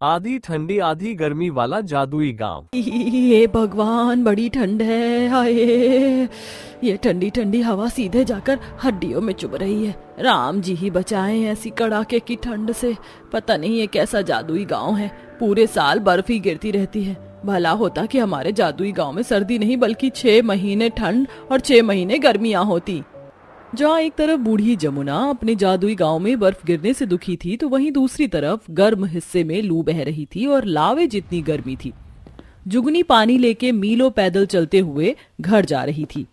आधी ठंडी आधी गर्मी वाला जादुई गांव। ये भगवान, बड़ी ठंड है। हाय, ये ठंडी ठंडी हवा सीधे जाकर हड्डियों में चुभ रही है। राम जी ही बचाएं ऐसी कड़ाके की ठंड से। पता नहीं ये कैसा जादुई गांव है, पूरे साल बर्फ ही गिरती रहती है। भला होता कि हमारे जादुई गांव में सर्दी नहीं बल्कि 6 महीने ठंड और 6 महीने गर्मियां होती। जहाँ एक तरफ बूढ़ी जमुना अपने जादुई गांव में बर्फ गिरने से दुखी थी, तो वहीं दूसरी तरफ गर्म हिस्से में लू बह रही थी और लावे जितनी गर्मी थी। जुगनी पानी लेके मीलों पैदल चलते हुए घर जा रही थी।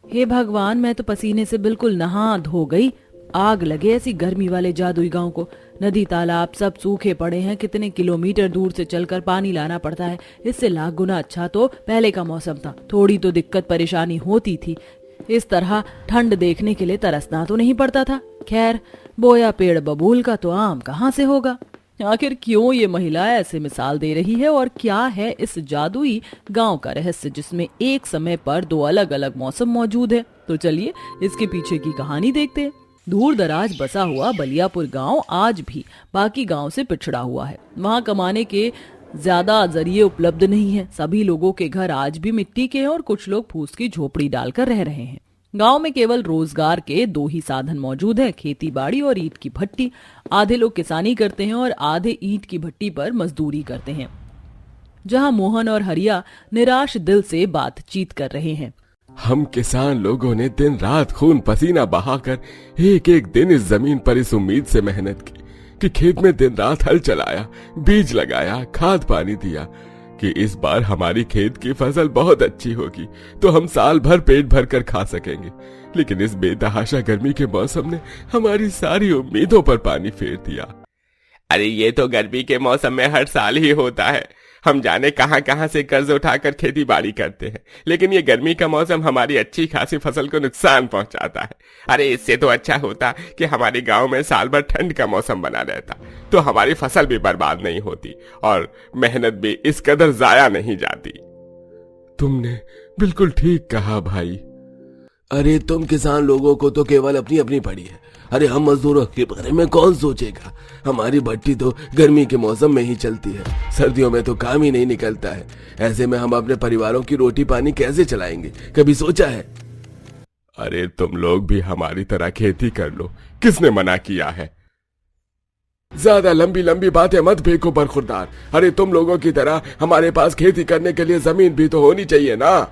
हे भगवान, मैं तो पसीने से बिल्कुल नहा धो गई। आग लगे ऐसी गर्मी वाले जादुई गांव को। नदी तालाब सब सूखे पड़े हैं, कितने किलोमीटर दूर से चलकर पानी लाना पड़ता है। इससे लाख गुना अच्छा तो पहले का मौसम था। थोड़ी तो दिक्कत परेशानी होती थी, इस तरह ठंड देखने के लिए तरसना तो नहीं पड़ता था। खैर, बोया पेड़ बबूल का तो आम कहाँ से होगा। आखिर क्यों ये महिला ऐसे मिसाल दे रही है और क्या है इस जादुई गांव का रहस्य जिसमें एक समय पर 2 अलग अलग मौसम मौजूद है। तो चलिए इसके पीछे की कहानी देखते हैं। दूर दराज बसा हुआ बलियापुर गांव आज भी बाकी गांव से पिछड़ा हुआ है। वहां कमाने के ज्यादा जरिए उपलब्ध नहीं है। सभी लोगों के घर आज भी मिट्टी के हैं और कुछ लोग फूस की झोपड़ी डालकर रह रहे हैं। गांव में केवल रोजगार के 2 ही साधन मौजूद है, खेती बाड़ी और ईंट की भट्टी। आधे लोग किसानी करते हैं और आधे ईंट की भट्टी पर मजदूरी करते हैं। जहां मोहन और हरिया निराश दिल से बातचीत कर रहे हैं। हम किसान लोगों ने दिन रात खून पसीना बहाकर एक एक दिन इस जमीन पर इस उम्मीद से मेहनत की कि खेत में दिन रात हल चलाया, बीज लगाया, खाद पानी दिया कि इस बार हमारी खेत की फसल बहुत अच्छी होगी तो हम साल भर पेट भर कर खा सकेंगे। लेकिन इस बेतहाशा गर्मी के मौसम ने हमारी सारी उम्मीदों पर पानी फेर दिया। अरे ये तो गर्मी के मौसम में हर साल ही होता है। हम जाने कहां कहां से कर्ज उठाकर खेती बाड़ी करते हैं, लेकिन ये गर्मी का मौसम हमारी अच्छी खासी फसल को नुकसान पहुंचाता है। अरे इससे तो अच्छा होता कि हमारे गांव में साल भर ठंड का मौसम बना रहता, तो हमारी फसल भी बर्बाद नहीं होती और मेहनत भी इस कदर जाया नहीं जाती। तुमने बिल्कुल ठीक कहा भाई। अरे तुम किसान लोगों को तो केवल अपनी अपनी पड़ी है। अरे हम मजदूरों के बारे में कौन सोचेगा। हमारी भट्टी तो गर्मी के मौसम में ही चलती है, सर्दियों में तो काम ही नहीं निकलता है। ऐसे में हम अपने परिवारों की रोटी पानी कैसे चलाएंगे, कभी सोचा है? अरे तुम लोग भी हमारी तरह खेती कर लो, किसने मना किया है? ज्यादा लंबी लंबी बातें मत फेंको बरखुरदार। अरे तुम लोगों की तरह हमारे पास खेती करने के लिए जमीन भी तो होनी चाहिए ना।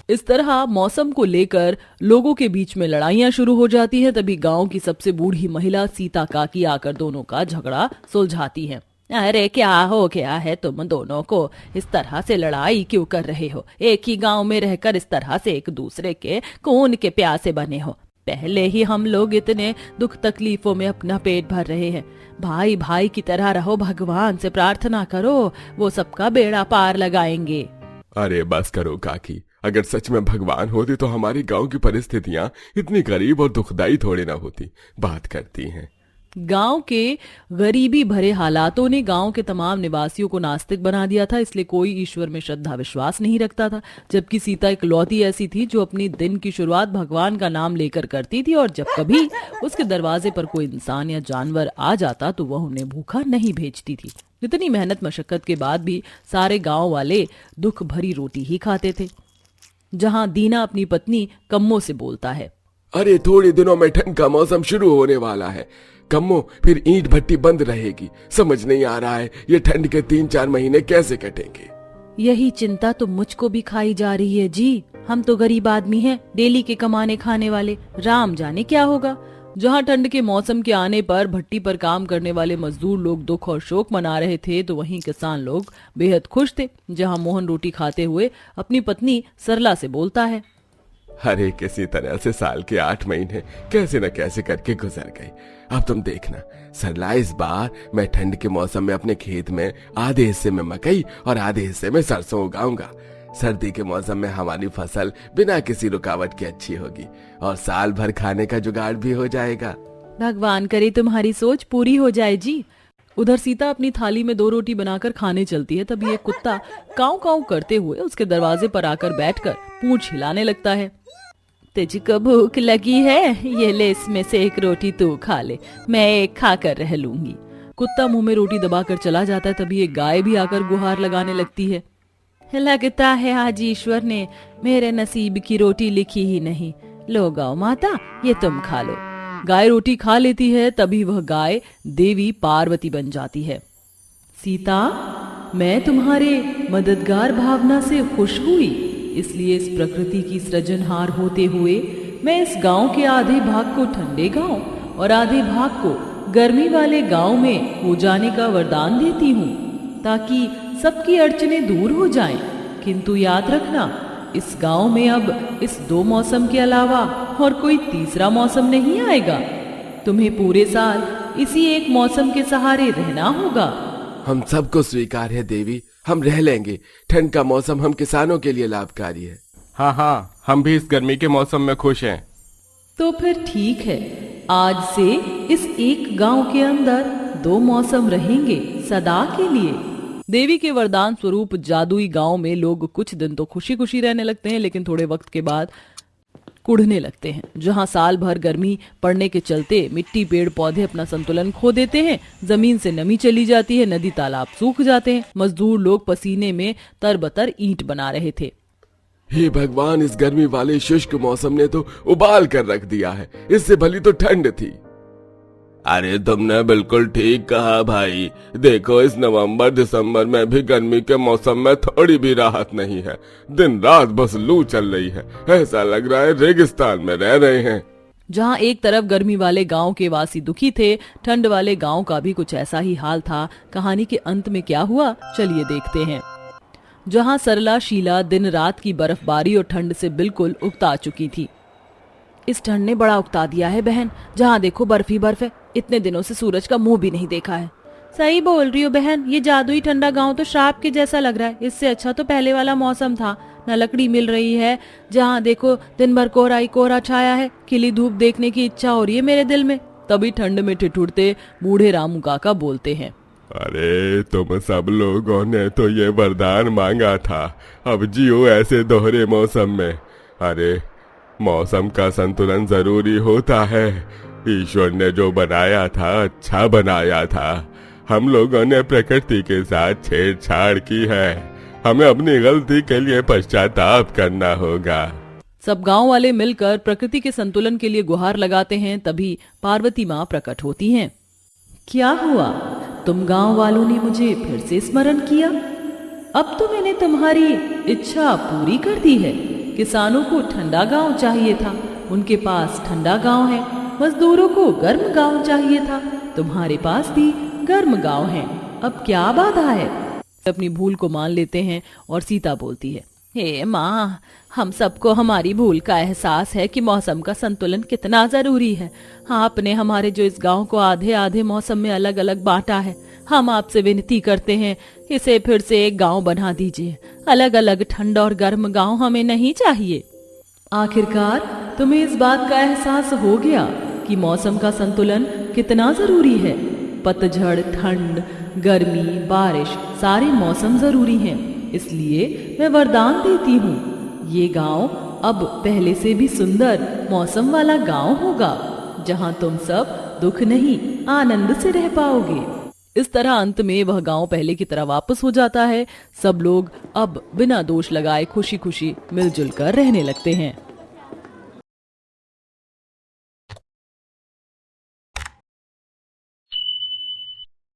इस तरह मौसम को लेकर लोगों के बीच में लड़ाइयां शुरू हो जाती हैं। तभी गांव की सबसे बूढ़ी महिला सीता काकी आकर दोनों का झगड़ा सुलझाती है। अरे क्या हो गया है तुम दोनों को? इस तरह से लड़ाई क्यों कर रहे हो? एक ही गांव में रहकर इस तरह से एक दूसरे के खून के प्यासे बने हो। पहले ही हम लोग इतने दुख तकलीफों में अपना पेट भर रहे हैं। भाई भाई की तरह रहो, भगवान से प्रार्थना करो, वो सबका बेड़ा पार लगाएंगे। अरे बस करो काकी, अगर सच में भगवान होते तो हमारे गांव की परिस्थितियां इतनी गरीब और दुखदाई थोड़ी ना होती। बात करती हैं। गांव के गरीबी भरे हालातों ने गांव के तमाम निवासियों को नास्तिक बना दिया था, इसलिए कोई ईश्वर में श्रद्धा विश्वास नहीं रखता था। जबकि सीता इकलौती ऐसी थी जो अपनी दिन की शुरुआत भगवान का नाम लेकर करती थी और जब कभी उसके दरवाजे पर कोई इंसान या जानवर आ जाता तो वह उन्हें भूखा नहीं भेजती थी। इतनी मेहनत मशक्कत के बाद भी सारे गाँव वाले दुख भरी रोटी ही खाते थे। जहां दीना अपनी पत्नी कम्मो से बोलता है, अरे थोड़े दिनों में ठंड का मौसम शुरू होने वाला है कम्मो, फिर ईंट भट्टी बंद रहेगी। समझ नहीं आ रहा है ये ठंड के 3-4 महीने कैसे कटेंगे। यही चिंता तो मुझको भी खाई जा रही है जी। हम तो गरीब आदमी हैं, डेली के कमाने खाने वाले। राम जाने क्या होगा। जहां ठंड के मौसम के आने पर भट्टी पर काम करने वाले मजदूर लोग दुख और शोक मना रहे थे, तो वहीं किसान लोग बेहद खुश थे। जहां मोहन रोटी खाते हुए अपनी पत्नी सरला से बोलता है, अरे किसी तरह से साल के 8 महीने कैसे न कैसे करके गुजर गए। अब तुम देखना सरला, इस बार मैं ठंड के मौसम में अपने खेत में आधे हिस्से में मकई और आधे हिस्से में सरसों उगाऊंगा। सर्दी के मौसम में हमारी फसल बिना किसी रुकावट के अच्छी होगी और साल भर खाने का जुगाड़ भी हो जाएगा। भगवान करे तुम्हारी सोच पूरी हो जाए जी। उधर सीता अपनी थाली में 2 रोटी बनाकर खाने चलती है, तभी एक कुत्ता काऊ काऊ करते हुए उसके दरवाजे पर आकर बैठकर पूंछ हिलाने लगता है। तुझको भूख लगी है? ये ले, इसमें से एक रोटी तू खा ले, मैं एक खाकर रह लूंगी। कुत्ता मुंह में रोटी दबाकर चला जाता है तभी एक गाय भी आकर गुहार लगाने लगती है। लगता है आज ईश्वर ने मेरे नसीब की रोटी लिखी ही नहीं। लो गौ माता, ये तुम खा लो। गाय रोटी खा लेती है तभी वह गाय देवी पार्वती बन जाती है। सीता, मैं तुम्हारे मददगार भावना से खुश हुई, इसलिए इस प्रकृति की सृजनहार होते हुए मैं इस गांव के आधे भाग को ठंडे गांव और आधे भाग को गर्मी वाले गांव में हो जाने का वरदान देती हूँ, ताकि सबकी अड़चने दूर हो जाएं। किंतु याद रखना, इस गांव में अब इस 2 मौसम के अलावा और कोई तीसरा मौसम नहीं आएगा। तुम्हें पूरे साल इसी एक मौसम के सहारे रहना होगा। हम सबको स्वीकार है देवी, हम रह लेंगे। ठंड का मौसम हम किसानों के लिए लाभकारी है। हाँ हाँ, हम भी इस गर्मी के मौसम में खुश हैं। तो फिर ठीक है, आज से इस एक गांव के अंदर 2 मौसम रहेंगे सदा के लिए। देवी के वरदान स्वरूप जादुई गांव में लोग कुछ दिन तो खुशी खुशी रहने लगते हैं, लेकिन थोड़े वक्त के बाद कुढ़ने लगते हैं। जहां साल भर गर्मी पड़ने के चलते मिट्टी पेड़ पौधे अपना संतुलन खो देते हैं, जमीन से नमी चली जाती है, नदी तालाब सूख जाते हैं, मजदूर लोग पसीने में तरबतर ईंट बना रहे थे। हे भगवान, इस गर्मी वाले शुष्क मौसम ने तो उबाल कर रख दिया है। इससे भली तो ठंड थी। अरे तुमने बिल्कुल ठीक कहा भाई। देखो, इस नवंबर दिसंबर में भी गर्मी के मौसम में थोड़ी भी राहत नहीं है। दिन रात बस लू चल रही है। ऐसा लग रहा है रेगिस्तान में रह रहे हैं। जहां एक तरफ गर्मी वाले गांव के वासी दुखी थे, ठंड वाले गांव का भी कुछ ऐसा ही हाल था। कहानी के अंत में क्या हुआ, चलिए देखते हैं। जहां सरला शीला दिन रात की बर्फबारी और ठंड से बिल्कुल उकता चुकी थी। इस ठंड ने बड़ा उकता दिया है बहन, जहाँ देखो बर्फ ही बर्फ है। इतने दिनों से सूरज का मुंह भी नहीं देखा है। सही बोल रही हो बहन, ये जादुई ठंडा गांव तो श्राप के जैसा लग रहा है। इससे अच्छा तो पहले वाला मौसम था। न लकड़ी मिल रही है, जहाँ देखो दिन भर कोहरा ही कोहरा छाया है। खिली धूप देखने की इच्छा हो रही है मेरे दिल में। तभी ठंड में ठिठुरते बूढ़े रामू काका बोलते हैं, अरे तुम सब लोगों ने तो ये वरदान मांगा था, अब जियो ऐसे दोहरे मौसम में। अरे मौसम का संतुलन जरूरी होता है। ईश्वर ने जो बनाया था अच्छा बनाया था। हम लोगों ने प्रकृति के साथ छेड़छाड़ की है। हमें अपनी गलती के लिए पश्चाताप करना होगा। सब गांव वाले मिलकर प्रकृति के संतुलन के लिए गुहार लगाते हैं। तभी पार्वती माँ प्रकट होती हैं। क्या हुआ, तुम गांव वालों ने मुझे फिर से स्मरण किया? अब तो मैंने तुम्हारी इच्छा पूरी कर दी है। किसानों को ठंडा गांव चाहिए था, उनके पास ठंडा गांव है। मजदूरों को गर्म गांव चाहिए था, तुम्हारे पास भी गर्म गांव है। अब क्या बाधा है? अपनी भूल को मान लेते हैं और सीता बोलती है, हे माँ, हम सबको हमारी भूल का एहसास है कि मौसम का संतुलन कितना जरूरी है। आपने हमारे जो इस गांव को आधे आधे मौसम में अलग अलग बांटा है, हम आपसे विनती करते हैं इसे फिर से एक गांव बना दीजिए। अलग अलग ठंडा और गर्म गांव हमें नहीं चाहिए। आखिरकार तुम्हें इस बात का एहसास हो गया कि मौसम का संतुलन कितना जरूरी है। पतझड़, ठंड, गर्मी, बारिश, सारे मौसम जरूरी हैं। इसलिए मैं वरदान देती हूँ, ये गांव अब पहले से भी सुंदर मौसम वाला गांव होगा, जहां तुम सब दुख नहीं आनंद से रह पाओगे। इस तरह अंत में वह गांव पहले की तरह वापस हो जाता है। सब लोग अब बिना दोष लगाए खुशी खुशी मिलजुल कर रहने लगते हैं।